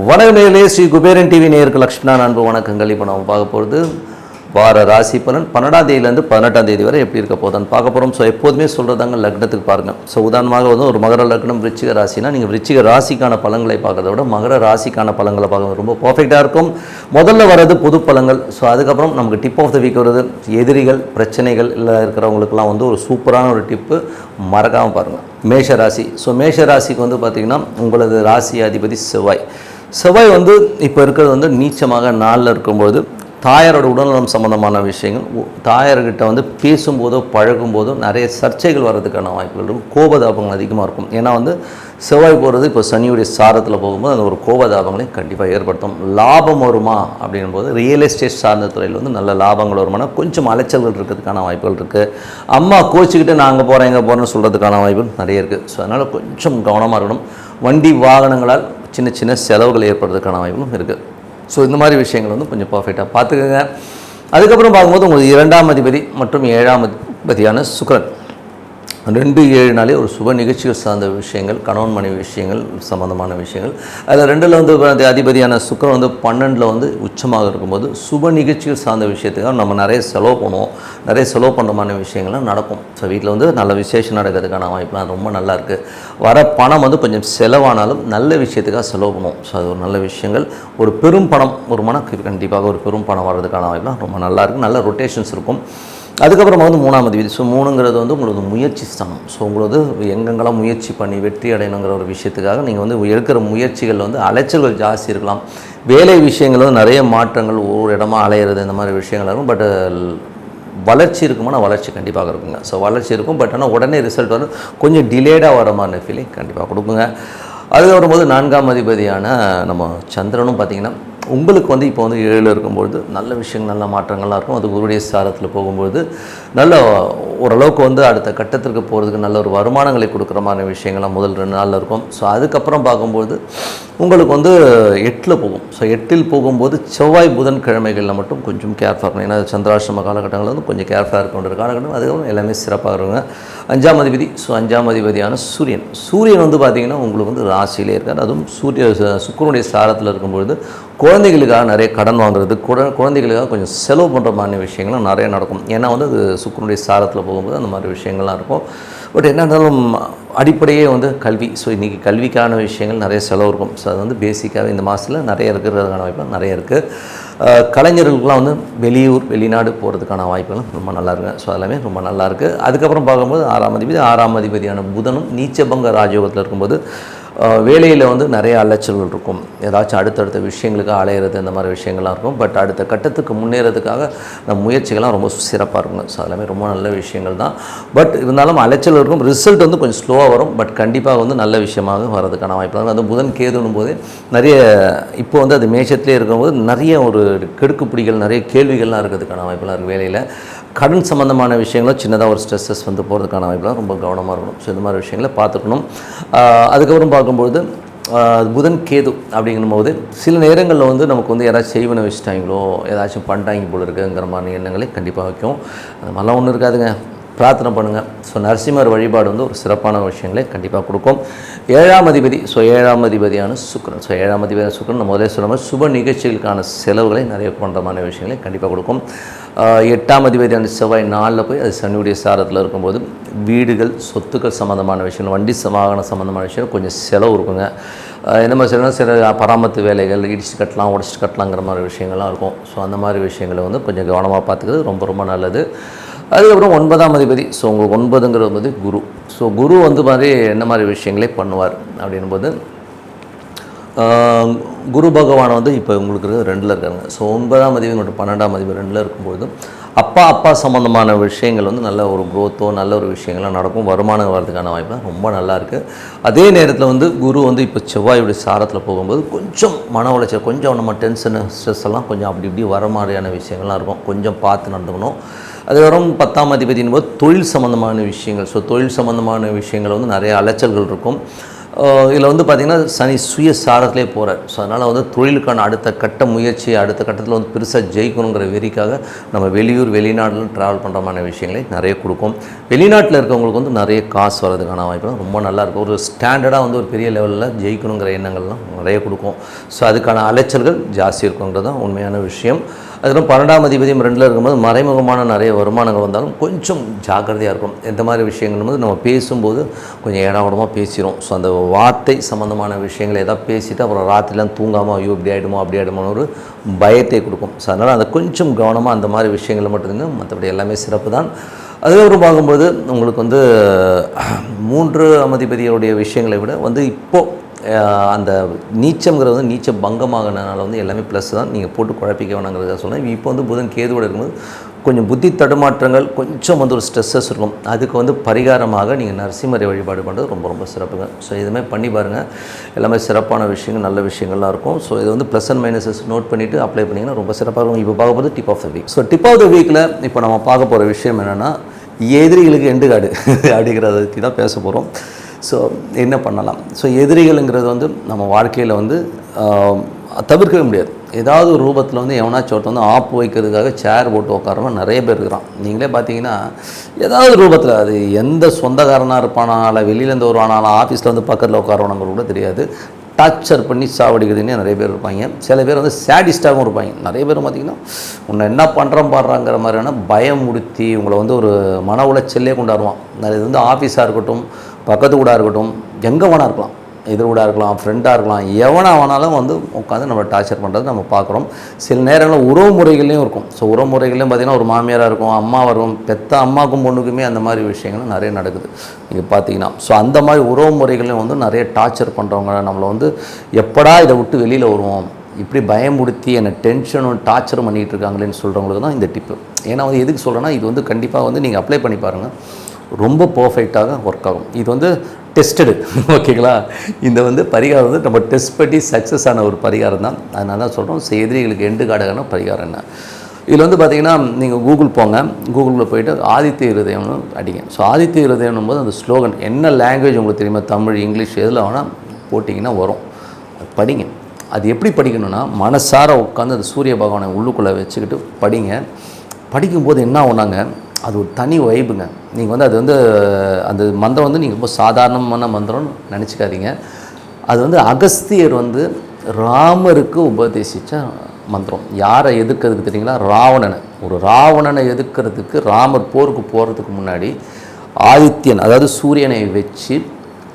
வணக்கம் நேயர்களே, ஸ்ரீ குபேரன் டிவி நேயருக்கு லக்ஷ்மணா அன்பு வணக்கங்கள். இப்போ நம்ம பார்க்க போகிறது வார ராசி பலன் 12ஆம் தேதியிலேருந்து 18ஆம் தேதி வரை எப்படி இருக்க போதுன்னு பார்க்க போகிறோம். ஸோ எப்போதுமே சொல்கிறதாங்க லக்னத்துக்கு பாருங்கள். ஸோ உதாரணமாக வந்து ஒரு மகர லக்னம் விருச்சிக ராசினா நீங்கள் விருச்சிக ராசிக்கான பலன்களை பார்க்கறத விட மகர ராசிக்கான பலன்களை பார்க்க ரொம்ப பர்ஃபெக்டாக இருக்கும். முதல்ல வர்றது பொது பலன்கள். ஸோ அதுக்கப்புறம் நமக்கு டிப் ஆஃப் த வீக் வருது எதிரிகள் பிரச்சனைகள் இல்லை இருக்கிறவங்களுக்குலாம் வந்து ஒரு சூப்பரான ஒரு டிப்பு மறக்காமல் பாருங்கள். மேஷ ராசி. ஸோ மேஷ ராசிக்கு வந்து பார்த்திங்கன்னா உங்களது ராசி அதிபதி செவ்வாய் வந்து இப்போ இருக்கிறது வந்து நீச்சமாக நாளில் இருக்கும்போது தாயாரோட உடல்நலம் சம்மந்தமான விஷயங்கள், தாயார்கிட்ட வந்து பேசும்போதோ பழகும்போதோ நிறைய சர்ச்சைகள் வர்றதுக்கான வாய்ப்புகள் இருக்கும். கோபதாபங்கள் அதிகமாக இருக்கும். ஏன்னா வந்து செவ்வாய் போகிறது இப்போ சனியுடைய சாரத்தில் போகும்போது அந்த ஒரு கோபதாபங்களையும் கண்டிப்பாக ஏற்படுத்தும். லாபம் வருமா அப்படின்போது ரியல் எஸ்டேட் சார்ந்த துறையில் வந்து நல்ல லாபங்கள் வருமானா கொஞ்சம் அலைச்சல்கள் இருக்கிறதுக்கான வாய்ப்புகள் இருக்குது. அம்மா கோச்சிக்கிட்டு நான் அங்கே போகிறேன் இங்கே போகிறேன்னு சொல்கிறதுக்கான வாய்ப்புகள் நிறைய இருக்குது. ஸோ அதனால் கொஞ்சம் கவனமாக இருக்கணும். வண்டி வாகனங்களால் சின்ன சின்ன செலவுகள் ஏற்படுறதுக்கான வாய்ப்புகளும் இருக்குது. ஸோ இந்த மாதிரி விஷயங்கள் வந்து கொஞ்சம் பர்ஃபெக்டாக பார்த்துக்கோங்க. அதுக்கப்புறம் பார்க்கும்போது உங்களுக்கு 2ஆம் அதிபதி மற்றும் 7ஆம் அதிபதியான சுக்கிரன் 2-7 ஒரு சுப நிகழ்ச்சிகள் சார்ந்த விஷயங்கள், கணவன் மனைவி விஷயங்கள் சம்மந்தமான விஷயங்கள். அதில் 2ல் வந்து அதிபதியான சுக்கிரன் வந்து 12ல் வந்து உச்சமாக இருக்கும்போது சுப நிகழ்ச்சிகள் சார்ந்த விஷயத்துக்காக நம்ம நிறைய செலவு பண்ணுவோம். நிறைய செலவு பண்ணுறமான விஷயங்கள்லாம் நடக்கும். ஸோ வீட்டில் வந்து நல்ல விசேஷம் நடக்கிறதுக்கான வாய்ப்புலாம் ரொம்ப நல்லாயிருக்கு. வர பணம் வந்து கொஞ்சம் செலவானாலும் நல்ல விஷயத்துக்காக செலவு பண்ணுவோம். ஸோ அது ஒரு நல்ல விஷயங்கள். ஒரு பெரும் பணம் ஒரு கண்டிப்பாக ஒரு பெரும் பணம் வர்றதுக்கான வாய்ப்புலாம் ரொம்ப நல்லாயிருக்கு. நல்ல ரொட்டேஷன்ஸ் இருக்கும். அதுக்கப்புறமா வந்து 3ஆம் அதிபதி. ஸோ 3ங்கிறது வந்து உங்களுக்கு முயற்சி ஸ்தானம். ஸோ உங்களுக்கு எங்கெங்கெல்லாம் முயற்சி பண்ணி வெற்றி அடையணுங்கிற ஒரு விஷயத்துக்காக நீங்கள் வந்து எடுக்கிற முயற்சிகள் வந்து அலைச்சல்கள் ஜாஸ்தி இருக்கலாம். வேலை விஷயங்கள் வந்து நிறைய மாற்றங்கள், ஒரு இடமா அலையிறது, இந்த மாதிரி விஷயங்கள் இருக்கும். பட் வளர்ச்சி இருக்குமானா வளர்ச்சி கண்டிப்பாக இருக்குங்க. ஸோ வளர்ச்சி இருக்கும். பட் ஆனால் உடனே ரிசல்ட் வந்து கொஞ்சம் டிலேடாக வர மாதிரி ஃபீலிங் கண்டிப்பாக கொடுக்குங்க. அதுக்கப்புறம் போது 4ஆம் அதிபதியான நம்ம சந்திரனும் பார்த்திங்கன்னா உங்களுக்கு வந்து இப்போ வந்து 7 இருக்கும்பொழுது நல்ல விஷயங்கள், நல்ல மாற்றங்கள்லாம் இருக்கும். அது குருடைய சாரத்தில் போகும்பொழுது நல்ல ஓரளவுக்கு வந்து அடுத்த கட்டத்திற்கு போகிறதுக்கு நல்ல ஒரு வருமானங்களை கொடுக்குற மாதிரி விஷயங்கள்லாம் முதல் 2 நாளில் இருக்கும். ஸோ அதுக்கப்புறம் பார்க்கும்போது உங்களுக்கு வந்து 8ல் போகும். ஸோ 8ல் போகும்போது செவ்வாய் புதன் கிழமைகளில் மட்டும் கொஞ்சம் கேர்ஃபுல்லாக இருக்கணும். ஏன்னா சந்திராஷ்டம காலகட்டங்களில் வந்து கொஞ்சம் கேர்ஃபுல்லாக இருக்கின்ற காலகட்டம். அதுக்கப்புறம் எல்லாமே சிறப்பாக இருக்குங்க. 5ஆம் அதிபதி. ஸோ 5ஆம் அதிபதியான சூரியன் வந்து பார்த்திங்கன்னா உங்களுக்கு வந்து ராசியிலே இருக்கார். அதுவும் சுக்கிரனுடைய சாரத்தில் இருக்கும்பொழுது குழந்தைகளுக்காக நிறைய கடன் வாங்குறது, குழந்தைகளுக்காக கொஞ்சம் செலவு பண்ணுற மாதிரி விஷயங்கள்லாம் நிறைய நடக்கும். ஏன்னா வந்து அது சுக்கிரனுடைய சாரத்தில் போகும்போது அந்த மாதிரி விஷயங்கள்லாம் இருக்கும். பட் என்ன இருந்தாலும் அடிப்படையே வந்து கல்வி. ஸோ இன்றைக்கி கல்விக்கான விஷயங்கள் நிறைய செலவு இருக்கும். ஸோ அது வந்து பேசிக்காகவே இந்த மாதத்தில் நிறைய இருக்கிறதுக்கான வாய்ப்புகள் நிறைய இருக்குது. கலைஞர்களுக்கெலாம் வந்து வெளிநாடு போகிறதுக்கான வாய்ப்புகளும் ரொம்ப நல்லா இருக்குது. ஸோ எல்லாமே ரொம்ப நல்லாயிருக்கு. அதுக்கப்புறம் பார்க்கும்போது 6ஆம் அதிபதியான புதனும் நீச்சபங்க ராஜயோகத்தில் இருக்கும்போது வேலையில் வந்து நிறைய அலைச்சல்கள் இருக்கும். ஏதாச்சும் அடுத்தடுத்த விஷயங்களுக்கு அலையிறது, இந்த மாதிரி விஷயங்கள்லாம் இருக்கும். பட் அடுத்த கட்டத்துக்கு முன்னேறதுக்காக நம்ம முயற்சிகள்லாம் ரொம்ப சிறப்பாக இருக்குங்க. ஸோ எல்லாமே ரொம்ப நல்ல விஷயங்கள் தான். பட் இருந்தாலும் அலைச்சல் இருக்கும். ரிசல்ட் வந்து கொஞ்சம் ஸ்லோவாக வரும். பட் கண்டிப்பாக வந்து நல்ல விஷயமாக வரதுக்கான வாய்ப்பு தான். அது புதன் கேதுன்னும் போது நிறைய இப்போ வந்து அது மேஷத்துலேயே இருக்கும்போது நிறைய ஒரு கெடுக்குப்பிடிகள், நிறைய கேள்விகள்லாம் இருக்கிறதுக்கான வாய்ப்புலாம் இருக்குது. வேலையில் கடன் சம்மந்தமான விஷயங்களும் சின்னதாக ஒரு ஸ்ட்ரெஸ்ஸஸ் வந்து போகிறதுக்கான வாய்ப்புலாம் ரொம்ப கவனமாக இருக்கணும். ஸோ இந்த மாதிரி விஷயங்களை பார்த்துக்கணும். அதுக்கப்புறம் பார்க்கும்பொழுது புதன் கேது அப்படிங்கும்போது சில நேரங்களில் வந்து நமக்கு வந்து யாராச்சும் செய்வனை வச்சுட்டாங்களோ, ஏதாச்சும் பண்ணிட்டாங்க போல இருக்குங்கிற மாதிரி எண்ணங்களை கண்டிப்பாக வைக்கும். அது மாதிரிலாம் ஒன்றும் இருக்காதுங்க. பிரார்த்தனை பண்ணுங்கள். ஸோ நரசிம்மர் வழிபாடு வந்து ஒரு சிறப்பான விஷயங்களை கண்டிப்பாக கொடுக்கும். 7ஆம் அதிபதி. ஸோ 7ஆம் அதிபதியான சுக்கிரன். ஸோ 7ஆம் அதிபதியான சுக்கிரன் நம்ம முதலே சொன்ன மாதிரி சுப நிகழ்ச்சிகளுக்கான செலவுகளை நிறைய பண்ணுறமான விஷயங்களை கண்டிப்பாக கொடுக்கும். 8ஆம் அதிபதியான செவ்வாய் 4ல் போய் அது சனியுடைய சாரத்தில் இருக்கும்போது வீடுகள், சொத்துக்கள் சம்மந்தமான விஷயங்கள், வண்டி வாகனம் சம்மந்தமான விஷயம் கொஞ்சம் செலவு இருக்குங்க. இந்த மாதிரி சில பராமத்து வேலைகள், இடிச்சு கட்டலாம், உடச்சிட்டு கட்டலாங்கிற மாதிரி விஷயங்கள்லாம் இருக்கும். ஸோ அந்த மாதிரி விஷயங்களை வந்து கொஞ்சம் கவனமாக பார்த்துக்கிறது ரொம்ப ரொம்ப நல்லது. அதுக்கப்புறம் 9ஆம் அதிபதி. ஸோ உங்களுக்கு 9ங்கிறது வந்து குரு. ஸோ குரு வந்து மாதிரி என்ன மாதிரி விஷயங்களே பண்ணுவார் அப்படின்போது குரு பகவான் வந்து இப்போ உங்களுக்கு 2ல் இருக்காங்க. ஸோ 9ஆம் அதிபதி மற்றும் 12ஆம் அதிபதி 2ல் இருக்கும்பொழுது அப்பா சம்மந்தமான விஷயங்கள் வந்து நல்ல ஒரு க்ரோத்தோ நல்ல ஒரு விஷயங்கள்லாம் நடக்கும். வருமானம் வரதுக்கான வாய்ப்புலாம் ரொம்ப நல்லாயிருக்கு. அதே நேரத்தில் வந்து குரு வந்து இப்போ செவ்வாயுடைய சாரத்தில் போகும்போது கொஞ்சம் மன உளைச்சல், கொஞ்சம் நம்ம டென்ஷனு ஸ்ட்ரெஸ் எல்லாம் கொஞ்சம் அப்படி இப்படி வர மாதிரியான விஷயங்கள்லாம் இருக்கும். கொஞ்சம் பார்த்து நடந்துக்கணும். அதுக்கப்புறம் 10ஆம் அதிபதியின் போது தொழில் சம்மந்தமான விஷயங்கள். ஸோ தொழில் சம்மந்தமான விஷயங்கள் வந்து நிறைய அலைச்சல்கள் இருக்கும். இதில் வந்து பார்த்திங்கன்னா சனி சுய சாரத்திலே போகிறார். ஸோ அதனால் வந்து தொழிலுக்கான அடுத்த கட்ட முயற்சி, அடுத்த கட்டத்தில் வந்து பெருசாக ஜெயிக்கணுங்கிற வெறிக்காக நம்ம வெளியூர் வெளிநாட்டில் ட்ராவல் பண்ணுறமான விஷயங்களை நிறைய கொடுக்கும். வெளிநாட்டில் இருக்கவங்களுக்கு வந்து நிறைய காசு வர்றதுக்கான வாய்ப்பு ரொம்ப நல்லாயிருக்கும். ஒரு ஸ்டாண்டர்டாக வந்து ஒரு பெரிய லெவலில் ஜெயிக்கணுங்கிற எண்ணங்கள்லாம் நிறைய கொடுக்கும். ஸோ அதுக்கான அலைச்சல்கள் ஜாஸ்தி இருக்குங்கிறது தான் உண்மையான விஷயம். அதுக்கப்புறம் 12ஆம் அதிபதியும் 2ல் இருக்கும்போது மறைமுகமான நிறைய வருமானங்கள் வந்தாலும் கொஞ்சம் ஜாக்கிரதையாக இருக்கும். எந்த மாதிரி விஷயங்கள் வந்து நம்ம பேசும்போது கொஞ்சம் ஏடாவிடமாக பேசிடும். ஸோ அந்த வார்த்தை சம்மந்தமான விஷயங்களை எதாவது பேசிவிட்டு அப்புறம் ராத்திரிலாம் தூங்காமல் ஐயோ இப்படி ஆகிடுமோ அப்படி ஆகிடுமோன்னு ஒரு பயத்தை கொடுக்கும். ஸோ அதனால் அதை கொஞ்சம் கவனமாக அந்த மாதிரி விஷயங்களை மட்டும் மற்றபடி எல்லாமே சிறப்பு தான். அதுக்கப்புறம் பார்க்கும்போது உங்களுக்கு வந்து 3ஆம் அதிபதியோடைய விஷயங்களை விட வந்து இப்போது அந்த நீச்சம்ங்கிறது வந்து நீச்ச பங்கமாகனால வந்து எல்லாமே ப்ளஸ் தான். நீங்கள் போட்டு குழப்பிக்க வேணாங்கிறத சொன்னேன். இப்போ வந்து புதன் கேதுவோட இருக்கும்போது கொஞ்சம் புத்தி தடுமாற்றங்கள், கொஞ்சம் வந்து ஒரு ஸ்ட்ரெஸ்ஸஸ் இருக்கும். அதுக்கு வந்து பரிகாரமாக நீங்கள் நரசிம்மரை வழிபாடு பண்ணுறது ரொம்ப ரொம்ப சிறப்புங்க. ஸோ இதுவுமே பண்ணி பாருங்கள். எல்லாமே சிறப்பான விஷயங்கள், நல்ல விஷயங்கள்லாம் இருக்கும். ஸோ இது வந்து ப்ளஸ் அண்ட் மைனஸஸ் நோட் பண்ணிவிட்டு அப்ளை பண்ணிங்கன்னா ரொம்ப சிறப்பாக இருக்கும். இப்போ பார்க்க போது tip of the week. So tip of the வீக்கில் இப்போ நம்ம பார்க்க போகிற விஷயம் என்னென்னா, எதிரிகளுக்கு எண்டு காடு அப்படிங்கிறத பற்றி தான் பேச போகிறோம். ஸோ என்ன பண்ணலாம்? ஸோ எதிரிகள்ங்கிறது வந்து நம்ம வாழ்க்கையில் வந்து தவிர்க்கவே முடியாது. ஏதாவது ஒரு ரூபத்தில் வந்து எவனாச்சும் ஒருத்தர் வந்து ஆப்பு வைக்கிறதுக்காக சேர் போட்டு உட்காரவன் நிறைய பேர் இருக்கிறான். நீங்களே பார்த்தீங்கன்னா ஏதாவது ரூபத்தில் அது எந்த சொந்தக்காரனாக இருப்பானால, வெளியிலேருந்து வருவானால, ஆஃபீஸில் வந்து பக்கத்தில் உட்காரவனங்க கூட தெரியாது, டார்ச்சர் பண்ணி சாவடிக்கிறதுனே நிறைய பேர் இருப்பாங்க. சில பேர் வந்து சேடிஸ்டாகவும் இருப்பாங்க. நிறைய பேர் பார்த்திங்கன்னா உன்னை என்ன பண்ணுறோம் பாடுறாங்கிற மாதிரியான பயமுடுத்தி உங்களை வந்து ஒரு மன உளைச்சல்லே கொண்டாடுவான். அது வந்து ஆஃபீஸாக இருக்கட்டும், பக்கத்து வீடாக இருக்கட்டும், எங்கே வேணா இருக்கலாம், எதிர் வீடாக இருக்கலாம், ஃப்ரெண்டாக இருக்கலாம், எவனா வேணாலும் வந்து உட்காந்து நம்மளை டார்ச்சர் பண்ணுறது நம்ம பார்க்குறோம். சில நேரங்களில் உறவு முறைகள்லையும் இருக்கும். ஸோ உறவு முறைகள்லையும் பார்த்திங்கன்னா ஒரு மாமியாராக இருக்கும், அம்மா வரும், பெத்த அம்மாவுக்கும் பொண்ணுக்குமே அந்த மாதிரி விஷயங்களும் நிறைய நடக்குது நீங்கள் பார்த்தீங்கன்னா. ஸோ அந்த மாதிரி உறவு முறைகளையும் வந்து நிறைய டார்ச்சர் பண்ணுறவங்க நம்மளை வந்து எப்படா இதை விட்டு வெளியில் வருவோம், இப்படி பயமுடுத்தி என்னை டென்ஷனும் டார்ச்சரும் பண்ணிகிட்டு இருக்காங்களேன்னு சொல்கிறவங்களுக்கு தான் இந்த டிப்பு. ஏன்னா வந்து எதுக்கு சொல்கிறேன்னா, இது வந்து கண்டிப்பாக வந்து நீங்கள் அப்ளை பண்ணி பாருங்கள், ரொம்ப பர்ஃபெக்டாக ஒர்க் ஆகும். இது வந்து டெஸ்டடு, ஓகேங்களா? இந்த வந்து பரிகாரம் வந்து நம்ம டெஸ்ட் பண்ணி சக்ஸஸ் ஆன ஒரு பரிகாரம் தான். அதனால தான் சொல்கிறோம். எதிரிகளுக்கு எண்டு காடகான பரிகாரம் என்ன. இதில் வந்து பார்த்திங்கன்னா நீங்கள் கூகுள் போங்க, கூகுளில் போய்ட்டு ஆதித்ய இருதயம்னு அடிங்க. ஸோ ஆதித்ய இருதயம்னும் போது அந்த ஸ்லோகன் என்ன லாங்குவேஜ் உங்களுக்கு தெரியுமா, தமிழ், இங்கிலீஷ் எதில் வேணால் போட்டிங்கன்னா வரும். அது படிங்க. அது எப்படி படிக்கணும்னா, மனசார உட்காந்து அந்த சூரிய பகவானை உள்ளுக்குள்ளே வச்சுக்கிட்டு படிங்க. படிக்கும்போது என்ன ஆகுனாங்க, அது ஒரு தனி வைப்புங்க. நீங்கள் வந்து அது வந்து அந்த மந்திரம் வந்து நீங்கள் ரொம்ப சாதாரணமான மந்திரம்னு நினச்சிக்காதீங்க. அது வந்து அகஸ்தியர் வந்து ராமருக்கு உபதேசித்த மந்திரம். யாரை எதிர்க்கிறதுக்கு தெரியுங்களா? ராவணனை. ஒரு ராவணனை எதிர்க்கிறதுக்கு ராமர் போருக்கு போகிறதுக்கு முன்னாடி ஆதித்யன், அதாவது சூரியனை வச்சு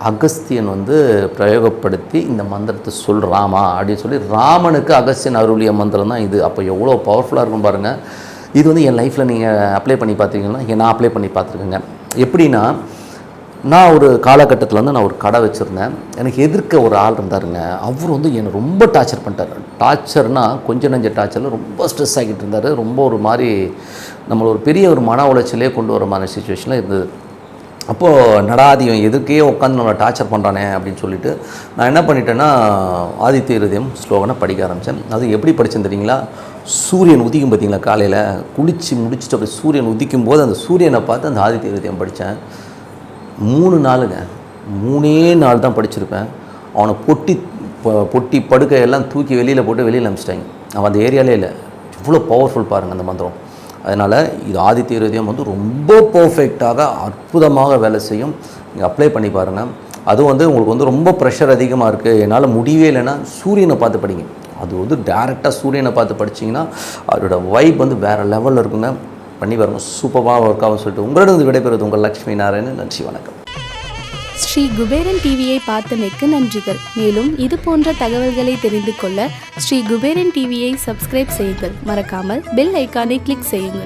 அகஸ்தியன் வந்து பிரயோகப்படுத்தி இந்த மந்திரத்தை சொல்கிறாமா அப்படின்னு சொல்லி ராமனுக்கு அகஸ்தியன் அருளிய மந்திரம் தான் இது. அப்போ எவ்வளோ பவர்ஃபுல்லாக இருக்கும் பாருங்கள். இது வந்து என் லைஃப்பில் நீங்கள் அப்ளை பண்ணி பார்த்தீங்கன்னா, நான் அப்ளை பண்ணி பார்த்துருக்கேங்க. எப்படின்னா, நான் ஒரு காலகட்டத்தில் வந்து நான் ஒரு கடை வச்சுருந்தேன். எனக்கு எதிர்க்க ஒரு ஆள் இருந்தாருங்க. அவர் வந்து என்னை ரொம்ப டார்ச்சர் பண்ணிட்டார். டார்ச்சர்னால் கொஞ்சம் நஞ்ச டார்ச்சரில் ரொம்ப ஸ்ட்ரெஸ் ஆகிட்டு இருந்தார். ரொம்ப ஒரு மாதிரி நம்மளை ஒரு பெரிய ஒரு மன உளைச்சலே கொண்டு வர மாதிரி சுச்சுவேஷனில் இருந்தது. அப்போது நடாதியம் எதுக்கே உட்காந்து நம்மளை டார்ச்சர் பண்ணுறானே அப்படின்னு சொல்லிட்டு நான் என்ன பண்ணிட்டேன்னா, ஆதித்ய இருதயம் ஸ்லோகனை படிக்க ஆரம்பித்தேன். அது எப்படி படித்தேன்னு தெரியுங்களா? சூரியன் உதிக்கும் பார்த்தீங்களா, காலையில் குளித்து முடிச்சுட்டு அப்படி சூரியன் உதிக்கும் போது அந்த சூரியனை பார்த்து அந்த ஆதித்ய இருதயம் படித்தேன். 3 நாளுங்க, 3 நாள் தான் படிச்சிருப்பேன். அவனை பொட்டி படுக்கையெல்லாம் தூக்கி வெளியில் போட்டு வெளியில் அனுப்பிச்சிட்டாங்க. அவன் அந்த ஏரியாலே இல்லை. இவ்வளோ பவர்ஃபுல் பாருங்கள் அந்த மந்திரம். அதனால் இது ஆதித்ய இருதயம் வந்து ரொம்ப பர்ஃபெக்டாக அற்புதமாக வேலை செய்யும். நீங்கள் அப்ளை பண்ணி பாருங்கள். அதுவும் வந்து உங்களுக்கு வந்து ரொம்ப ப்ரெஷர் அதிகமாக இருக்குது, என்னால் முடியவே இல்லைன்னா சூரியனை பார்த்து படிங்க. அது வந்து டேரெக்டாக சூரியனை பார்த்து படிச்சிங்கன்னா அதோட வைப் வந்து வேறு லெவலில் இருக்குங்க. பண்ணி பாருங்கள், சூப்பராக ஒர்க் ஆகும் சொல்லிட்டு உங்களிடம் விடைபெறுவது உங்கள் லக்ஷ்மி நாராயணன். நன்றி, வணக்கம். ஸ்ரீ குபேரன் டிவியை பார்த்தமைக்கு நன்றிகள். மேலும் இது போன்ற தகவல்களை தெரிந்து கொள்ள ஸ்ரீ குபேரன் டிவியை சப்ஸ்கிரைப் செய்யுங்கள். மறக்காமல் பெல் ஐக்கானை கிளிக் செய்யுங்கள்.